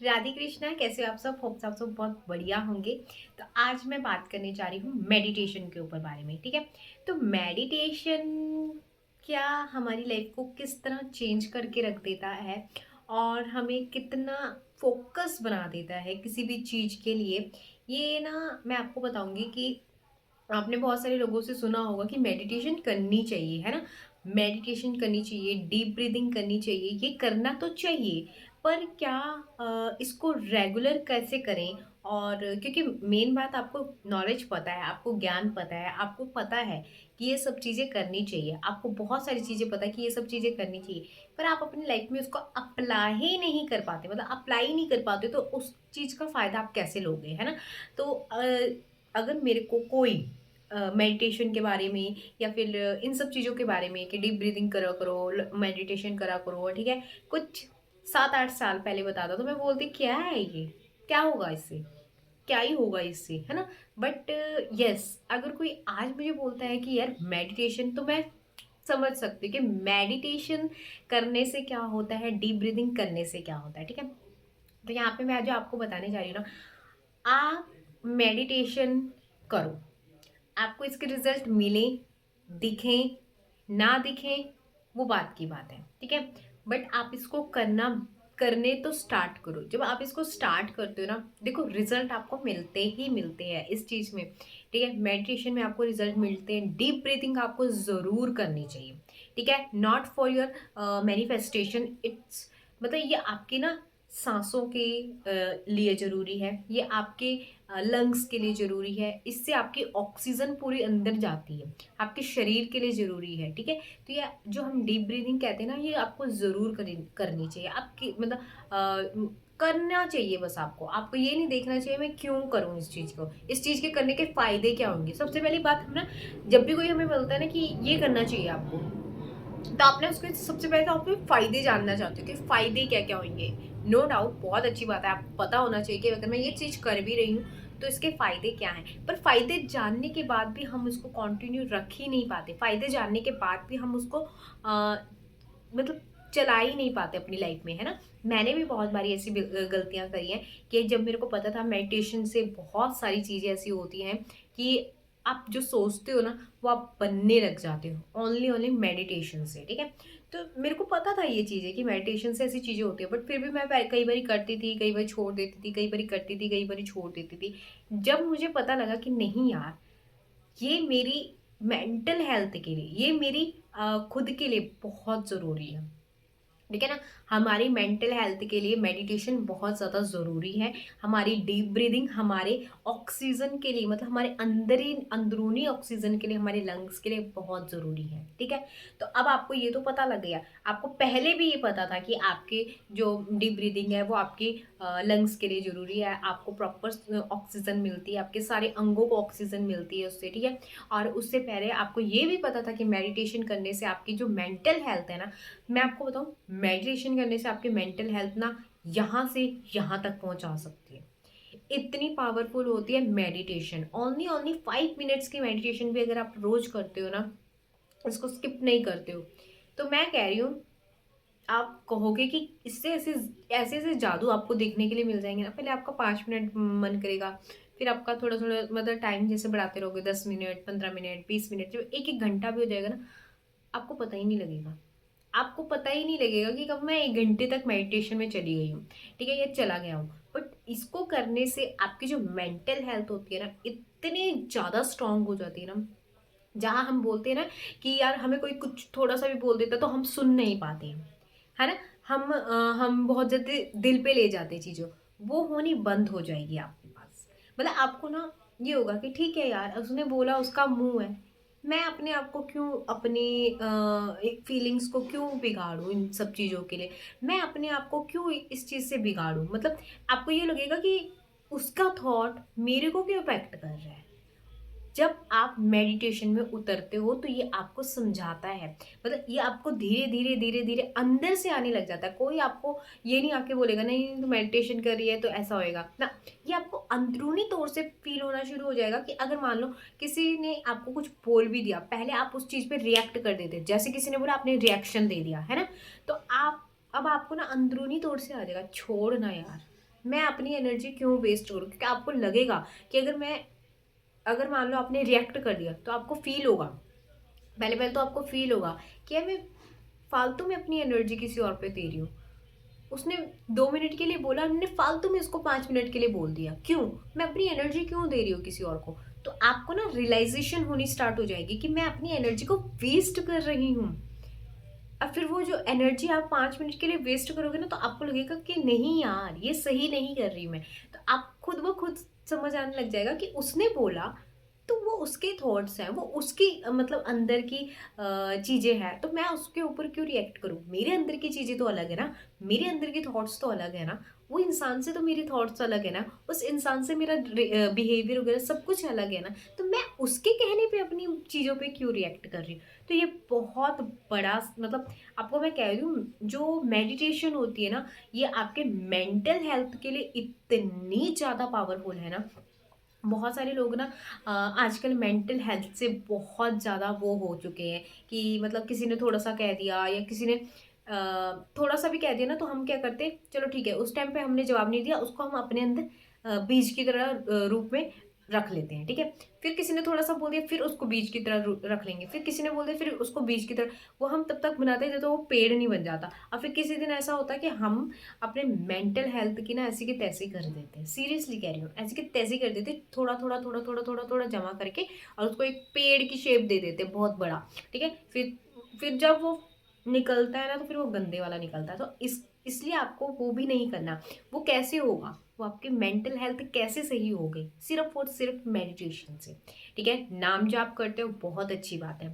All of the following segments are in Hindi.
राधे कृष्णा, कैसे हो आप सब? होप्स आप सब बहुत बढ़िया होंगे। तो आज मैं बात करने जा रही हूँ मेडिटेशन के ऊपर बारे में, ठीक है। तो मेडिटेशन क्या हमारी लाइफ को किस तरह चेंज करके रख देता है और हमें कितना फोकस बना देता है किसी भी चीज़ के लिए, ये ना मैं आपको बताऊंगी कि आपने बहुत सारे लोगों से सुना होगा कि मेडिटेशन करनी चाहिए, है ना। मेडिटेशन करनी चाहिए, डीप ब्रीदिंग करनी चाहिए, ये करना तो चाहिए। पर क्या इसको रेगुलर कैसे करें? और क्योंकि मेन बात, आपको नॉलेज पता है, आपको ज्ञान पता है, आपको पता है कि ये सब चीज़ें करनी चाहिए, आपको बहुत सारी चीज़ें पता है कि ये सब चीज़ें करनी चाहिए, पर आप अपनी लाइफ में उसको अप्लाई ही नहीं कर पाते, मतलब अप्लाई नहीं कर पाते, तो उस चीज़ का फ़ायदा आप कैसे लोगे, है ना। तो अगर मेरे को कोई मेडिटेशन के बारे में या फिर इन सब चीज़ों के बारे में कि डीप ब्रीदिंग करा करो, मेडिटेशन करा करो, ठीक है, कुछ 7-8 साल पहले बताता तो मैं बोलती क्या है ये, क्या होगा इससे, क्या ही होगा इससे, है ना। बट यस, अगर कोई आज मुझे बोलता है कि यार मेडिटेशन, तो मैं समझ सकती हूँ कि मेडिटेशन करने से क्या होता है, डीप ब्रीदिंग करने से क्या होता है, ठीक है। तो यहाँ पे मैं जो आपको बताने जा रही हूँ ना, आप मेडिटेशन करो, आपको इसके रिजल्ट मिलें, दिखें, ना दिखें, वो बात की बात है, ठीक है। बट आप इसको करने तो स्टार्ट करो। जब आप इसको स्टार्ट करते हो ना, देखो रिजल्ट आपको मिलते ही मिलते हैं इस चीज़ में, ठीक है। मेडिटेशन में आपको रिजल्ट मिलते हैं। डीप ब्रीथिंग आपको ज़रूर करनी चाहिए, ठीक है। Not for your manifestation, it's मतलब ये आपकी ना सांसों के लिए ज़रूरी है, ये आपके लंग्स के लिए ज़रूरी है, इससे आपकी ऑक्सीजन पूरी अंदर जाती है, आपके शरीर के लिए ज़रूरी है, ठीक है। तो ये जो हम डीप ब्रीदिंग कहते हैं ना, ये आपको ज़रूर करनी चाहिए, आपकी मतलब करना चाहिए। बस आपको आपको ये नहीं देखना चाहिए मैं क्यों करूँ इस चीज़ को, इस चीज़ के करने के फ़ायदे क्या होंगे। सबसे पहली बात, हम ना जब भी कोई हमें बोलता है ना कि ये करना चाहिए आपको, तो आपने उसके सबसे पहले तो आपके फायदे जानना चाहते हो कि फायदे क्या क्या होंगे। नो डाउट, बहुत अच्छी बात है, आपको पता होना चाहिए कि अगर मैं ये चीज़ कर भी रही हूँ तो इसके फायदे क्या हैं। पर फायदे जानने के बाद भी हम उसको कंटिन्यू रख ही नहीं पाते, फायदे जानने के बाद भी हम उसको मतलब चला ही नहीं पाते अपनी लाइफ में, है ना। मैंने भी बहुत बारी ऐसी गलतियां करी हैं कि जब मेरे को पता था मेडिटेशन से बहुत सारी चीज़ें ऐसी होती हैं कि आप जो सोचते हो ना, वो आप बनने लग जाते हो ओनली ओनली मेडिटेशन से, ठीक है। तो मेरे को पता था ये चीज़ें कि मेडिटेशन से ऐसी चीज़ें होती है, बट फिर भी मैं कई बारी करती थी, कई बार छोड़ देती थी, कई बारी करती थी, कई बारी छोड़ देती थी। जब मुझे पता लगा कि नहीं यार, ये मेरी मेंटल हेल्थ के लिए, ये मेरी खुद के लिए बहुत ज़रूरी है, ठीक है ना। हमारी मेंटल हेल्थ के लिए मेडिटेशन बहुत ज़्यादा ज़रूरी है। हमारी डीप ब्रीदिंग हमारे ऑक्सीजन के लिए, मतलब हमारे अंदरूनी ऑक्सीजन के लिए, हमारे लंग्स के लिए बहुत ज़रूरी है, ठीक है। तो अब आपको ये तो पता लग गया, आपको पहले भी ये पता था कि आपके जो डीप ब्रीदिंग है वो आपके लंग्स के लिए ज़रूरी है, आपको प्रॉपर ऑक्सीजन मिलती है, आपके सारे अंगों को ऑक्सीजन मिलती है उससे, ठीक है। और उससे पहले आपको ये भी पता था कि मेडिटेशन करने से आपकी जो मेंटल हेल्थ है ना, मैं आपको बताऊँ, मेडिटेशन करने से आपकी मेंटल हेल्थ ना यहाँ से यहाँ तक पहुँचा सकती है। इतनी पावरफुल होती है मेडिटेशन। ओनली ओनली 5 मिनट्स की मेडिटेशन भी अगर आप रोज करते हो ना, इसको स्किप नहीं करते हो, तो मैं कह रही हूँ, आप कहोगे कि इससे ऐसे ऐसे ऐसे जादू आपको देखने के लिए मिल जाएंगे ना। पहले आपका 5 मिनट मन करेगा, फिर आपका थोड़ा थोड़ा मतलब टाइम जैसे बढ़ाते रहोगे, 10 मिनट, 15 मिनट, 20 मिनट, जब एक एक घंटा भी हो जाएगा ना, आपको पता ही नहीं लगेगा। आपको पता ही नहीं लगेगा कि कब मैं 1 घंटे तक मेडिटेशन में चली गई हूँ, ठीक है, ये चला गया हूँ। बट इसको करने से आपकी जो मेंटल हेल्थ होती है ना, इतनी ज़्यादा स्ट्रांग हो जाती है ना। जहाँ हम बोलते हैं ना कि यार हमें कोई कुछ थोड़ा सा भी बोल देता तो हम सुन नहीं पाते हैं, है ना। हम बहुत जल्दी दिल पे ले जाते चीज़ों, वो होनी बंद हो जाएगी आपके पास। मतलब आपको ना ये होगा कि ठीक है यार, उसने बोला, उसका मुंह है, मैं अपने आप को क्यों, अपनी एक फीलिंग्स को क्यों बिगाड़ूं इन सब चीज़ों के लिए, मैं अपने आप को क्यों इस चीज़ से बिगाड़ूं। मतलब आपको ये लगेगा कि उसका थॉट मेरे को क्यों इफेक्ट कर रहा है। जब आप मेडिटेशन में उतरते हो तो ये आपको समझाता है, मतलब ये आपको धीरे धीरे धीरे धीरे अंदर से आने लग जाता है। कोई आपको ये नहीं आके बोलेगा नहीं तो मेडिटेशन कर रही है तो ऐसा होएगा ना। ये आपको अंदरूनी तौर से फील होना शुरू हो जाएगा कि अगर मान लो किसी ने आपको कुछ बोल भी दिया, पहले आप उस चीज़ पे रिएक्ट कर देते, जैसे किसी ने बोला आपने रिएक्शन दे दिया, है ना। तो आप अब आपको ना अंदरूनी तौर से आ जाएगा, छोड़ ना यार, मैं अपनी एनर्जी क्यों वेस्ट करूँ? क्योंकि आपको लगेगा कि अगर मान लो आपने रिएक्ट कर दिया तो आपको फील होगा, पहले पहले तो आपको फील होगा कि यार मैं फालतू में अपनी एनर्जी किसी और पे दे रही हूँ। उसने 2 मिनट के लिए बोला, मैंने फालतू में उसको 5 मिनट के लिए बोल दिया, क्यों? मैं अपनी एनर्जी क्यों दे रही हूँ किसी और को? तो आपको ना रियलाइजेशन होनी स्टार्ट हो जाएगी कि मैं अपनी एनर्जी को वेस्ट कर रही हूँ। अब फिर वो जो एनर्जी आप 5 मिनट के लिए वेस्ट करोगे ना, तो आपको लगेगा कि नहीं यार, ये सही नहीं कर रही मैं। तो आप खुद ब खुद समझ आने लग जाएगा कि उसने बोला तो वो उसके थॉट्स हैं, वो उसकी मतलब अंदर की चीज़ें हैं, तो मैं उसके ऊपर क्यों रिएक्ट करूँ? मेरे अंदर की चीज़ें तो अलग है ना, मेरे अंदर के थॉट्स तो अलग है ना, वो इंसान से तो मेरे थॉट्स अलग है ना, उस इंसान से मेरा बिहेवियर वगैरह सब कुछ अलग है ना, तो मैं उसके कहने पे अपनी चीज़ों पे क्यों रिएक्ट कर रही हूँ? तो ये बहुत बड़ा मतलब आपको मैं कह रही हूँ, जो मेडिटेशन होती है ना, ये आपके मेंटल हेल्थ के लिए इतनी ज़्यादा पावरफुल है ना। बहुत सारे लोग ना आजकल मेंटल हेल्थ से बहुत ज़्यादा वो हो चुके हैं कि मतलब किसी ने थोड़ा सा कह दिया या किसी ने थोड़ा सा भी कह दिया ना, तो हम क्या करते, चलो ठीक है, उस टाइम पे हमने जवाब नहीं दिया, उसको हम अपने अंदर बीज की तरह रूप में रख लेते हैं, ठीक है। फिर किसी ने थोड़ा सा बोल दिया, फिर उसको बीज की तरह रख लेंगे, फिर किसी ने बोल दिया, फिर उसको बीज की तरह, वो हम तब तक बनाते हैं जब तक वो पेड़ नहीं बन जाता। और फिर किसी दिन ऐसा होता है कि हम अपने मेंटल हेल्थ की ना ऐसी की तैसी कर देते हैं, सीरियसली कह रही हूँ, ऐसी की तैसी कर देते हैं, थोड़ा थोड़ा थोड़ा थोड़ा थोड़ा थोड़ा जमा करके और उसको एक पेड़ की शेप दे देते हैं, बहुत बड़ा, ठीक है। फिर जब वो निकलता है ना, तो फिर वो गंदे वाला निकलता है, तो इसलिए आपको वो भी नहीं करना। वो कैसे होगा? वो आपकी मेंटल हेल्थ कैसे सही हो गई? सिर्फ और सिर्फ मेडिटेशन से, ठीक है। नाम जाप करते हो, बहुत अच्छी बात है,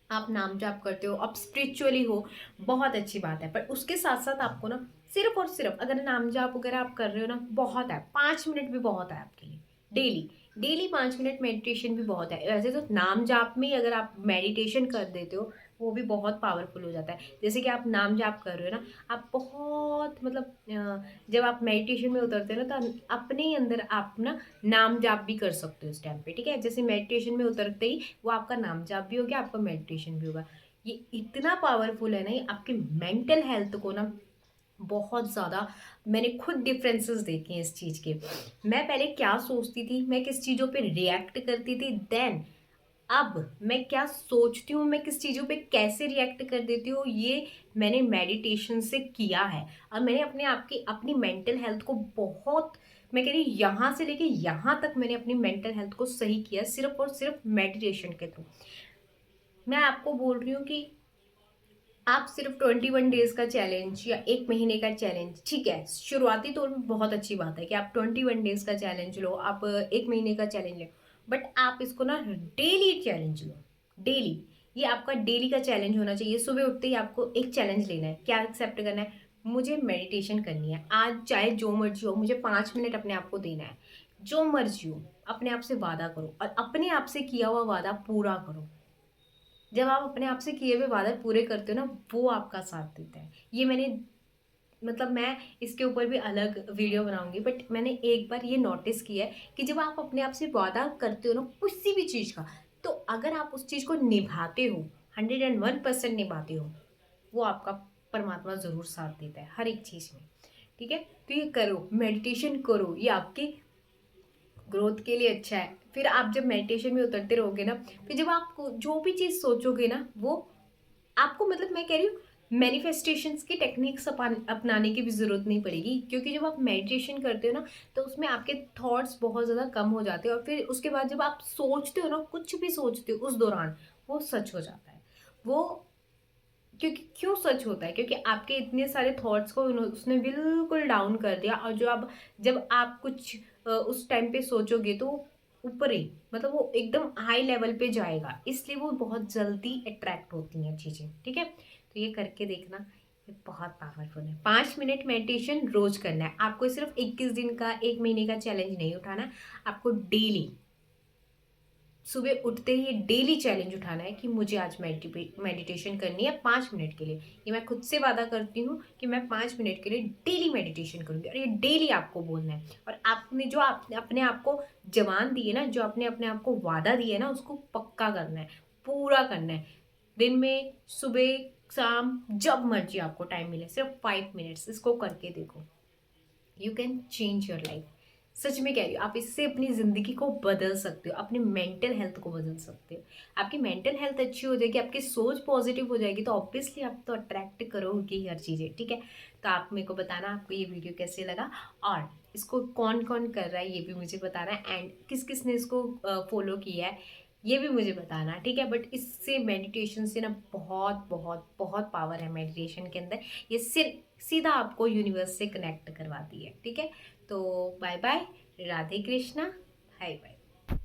आप नाम जाप करते हो, आप स्पिरिचुअली हो, बहुत अच्छी बात है, पर उसके साथ साथ आपको ना सिर्फ और सिर्फ अगर नाम जाप वगैरह आप कर रहे हो ना, बहुत है, 5 मिनट भी बहुत है आपके लिए, डेली डेली 5 मिनट मेडिटेशन भी बहुत है। वैसे तो नाम जाप में ही अगर आप मेडिटेशन कर देते हो, वो भी बहुत पावरफुल हो जाता है। जैसे कि आप नाम जाप कर रहे हो ना, आप बहुत मतलब जब आप मेडिटेशन में उतरते हो ना, तो अपने ही अंदर आप ना नाम जाप भी कर सकते हो उस टाइम पे, ठीक है। जैसे मेडिटेशन में उतरते ही वो आपका नाम जाप भी हो गया, आपका मेडिटेशन भी होगा। ये इतना पावरफुल है ना, ये आपके मेंटल हेल्थ को ना बहुत ज़्यादा, मैंने खुद डिफरेंसेस देखे हैं इस चीज़ के। मैं पहले क्या सोचती थी, मैं किस चीज़ों पे रिएक्ट करती थी, देन अब मैं क्या सोचती हूँ, मैं किस चीज़ों पे कैसे रिएक्ट कर देती हूँ, ये मैंने मेडिटेशन से किया है। और मैंने अपने आप की अपनी मेंटल हेल्थ को बहुत, मैं कह रही हूँ, यहाँ से लेके यहाँ तक मैंने अपनी मेंटल हेल्थ को सही किया सिर्फ और सिर्फ मेडिटेशन के थ्रू। मैं आपको बोल रही हूँ कि आप सिर्फ 21 डेज का चैलेंज या 1 महीने का चैलेंज, ठीक है, शुरुआती तौर में बहुत अच्छी बात है कि आप 21 डेज का चैलेंज लो, आप 1 महीने का चैलेंज लो, बट आप इसको ना डेली चैलेंज लो, डेली। ये आपका डेली का चैलेंज होना चाहिए। सुबह उठते ही आपको एक चैलेंज लेना है, क्या एक्सेप्ट करना है, मुझे मेडिटेशन करनी है आज, चाहे जो मर्जी हो, मुझे 5 मिनट अपने आप को देना है, जो मर्जी हो। अपने आप से वादा करो और अपने आप से किया हुआ वादा पूरा करो। जब आप अपने आप से किए हुए वादे पूरे करते हो ना, वो आपका साथ देता है। ये मैंने मतलब मैं इसके ऊपर भी अलग वीडियो बनाऊंगी, बट मैंने एक बार ये नोटिस किया है कि जब आप अपने आप से वादा करते हो ना किसी भी चीज़ का, तो अगर आप उस चीज़ को निभाते हो, 101% निभाते हो, वो आपका परमात्मा ज़रूर साथ देता है हर एक चीज़ में, ठीक है। तो ये करो, मेडिटेशन करो, ये आपके ग्रोथ के लिए अच्छा है। फिर आप जब मेडिटेशन में उतरते रहोगे ना, फिर जब आप जो भी चीज़ सोचोगे ना, वो आपको मतलब मैं कह रही हूँ, मैनिफेस्टेशंस की टेक्निक्स अपनाने की भी ज़रूरत नहीं पड़ेगी, क्योंकि जब आप मेडिटेशन करते हो ना, तो उसमें आपके थॉट्स बहुत ज़्यादा कम हो जाते हैं, और फिर उसके बाद जब आप सोचते हो ना, कुछ भी सोचते हो उस दौरान, वो सच हो जाता है। वो क्योंकि क्यों सच होता है? क्योंकि आपके इतने सारे थॉट्स को उसने बिल्कुल डाउन कर दिया, और जब आप कुछ उस टाइम पे सोचोगे, तो ऊपर ही मतलब वो एकदम हाई लेवल पे जाएगा, इसलिए वो बहुत जल्दी अट्रैक्ट होती हैं चीज़ें, ठीक है। तो ये करके देखना, ये बहुत पावरफुल है। 5 मिनट मेडिटेशन रोज करना है आपको, सिर्फ 21 दिन का 1 महीने का चैलेंज नहीं उठाना है, आपको डेली सुबह उठते ही डेली चैलेंज उठाना है कि मुझे आज मेडिटेशन करनी है 5 मिनट के लिए। ये मैं खुद से वादा करती हूँ कि मैं 5 मिनट के लिए डेली मेडिटेशन करूँगी, और ये डेली आपको बोलना है। और आपने जो अपने आप को जवान दी है ना, जो आपने अपने आप को वादा दिया है ना, उसको पक्का करना है, पूरा करना है। दिन में, सुबह, शाम, जब मर्जी आपको टाइम मिले, सिर्फ 5 मिनट्स इसको करके देखो। You can change your life. सच में कह रही हूँ, आप इससे अपनी ज़िंदगी को बदल सकते हो, अपनी मेंटल हेल्थ को बदल सकते हो। आपकी मेंटल हेल्थ अच्छी हो जाएगी, आपकी सोच पॉजिटिव हो जाएगी, तो ऑब्वियसली आप तो अट्रैक्ट करोगे ही हर चीज़ें, ठीक है। तो आप मेरे को बताना आपको ये वीडियो कैसे लगा, और इसको कौन कौन कर रहा है ये भी मुझे बताना, एंड किस किस ने इसको फॉलो किया है ये भी मुझे बताना, ठीक है। बट इससे मेडिटेशन से ना बहुत बहुत बहुत पावर है मेडिटेशन के अंदर। ये सीधा आपको यूनिवर्स से कनेक्ट करवाती है, ठीक है। तो bye bye, Radhe Krishna, bye bye.